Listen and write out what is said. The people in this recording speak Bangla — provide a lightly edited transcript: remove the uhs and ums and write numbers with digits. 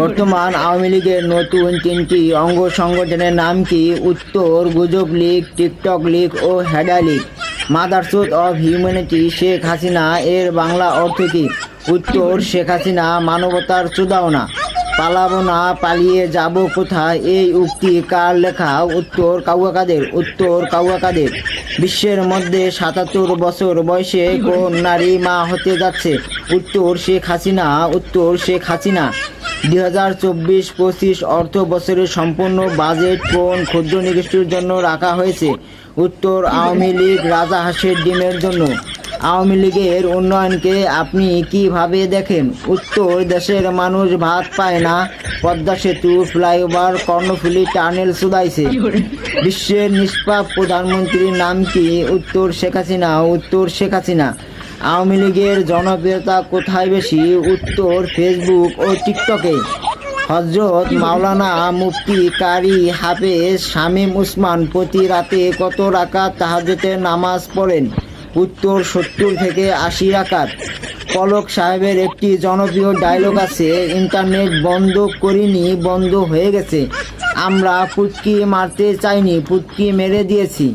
বর্তমান আওয়ামী লীগের নতুন তিনটি অঙ্গ সংগঠনের নাম কি? উত্তর গুজব লীগ, টিকটক লীগ ও হেডা লীগ। মাদারচোদ অব হিউম্যানিটি শেখ হাসিনা এর বাংলা অর্থ কি? উত্তর শেখ হাসিনা মানবতার চোদাওনা। পালাবো না, পালিয়ে যাব কোথায়, এই উক্তি কার লেখা? উত্তর কাউয়া কাদের। উত্তর কাউয়া কাদের। বিশ্বের মধ্যে ৭৭ বছর বয়সে কোন নারী মা হতে যাচ্ছে? উত্তর শেখ হাসিনা। উত্তর শেখ হাসিনা। ২০২৪-২৫ অর্থ বছরের সম্পূর্ণ বাজেট কোন ক্ষুদ্র নিগোষ্ঠীর জন্য রাখা হয়েছে? উত্তর আওয়ামী লীগ রাজাহাঁসের ডিমের জন্য। আওয়ামী লীগের উন্নয়নকে আপনি কিভাবে দেখেন? উত্তর দেশের মানুষ ভাত পায় না, পদ্মা সেতু, ফ্লাইওভার, কর্ণফুলী টানেল চুদাইছে। বিশ্বের নিষ্পাপ প্রধানমন্ত্রীর নাম কি? উত্তর শেখ হাসিনা। উত্তর শেখ হাসিনা। আওয়ামী লীগের জনপ্রিয়তা কোথায় বেশি? উত্তর ফেসবুক ও টিকটকে। হজরত মাওলানা মুফতি কারি হাফেজ শামীম উসমান প্রতি রাতে কত রাকাত তাহাজ্জুদের নামাজ পড়েন? উত্তর ৭০ থেকে ৮০ রাকাত। পলক সাহেবের একটি জনপ্রিয় ডায়লগ আছে, ইন্টারনেট বন্ধ করিনি, বন্ধ হয়ে গেছে। আমরা পুটকি মারতে চাইনি, পুটকি মেরে দিয়েছি।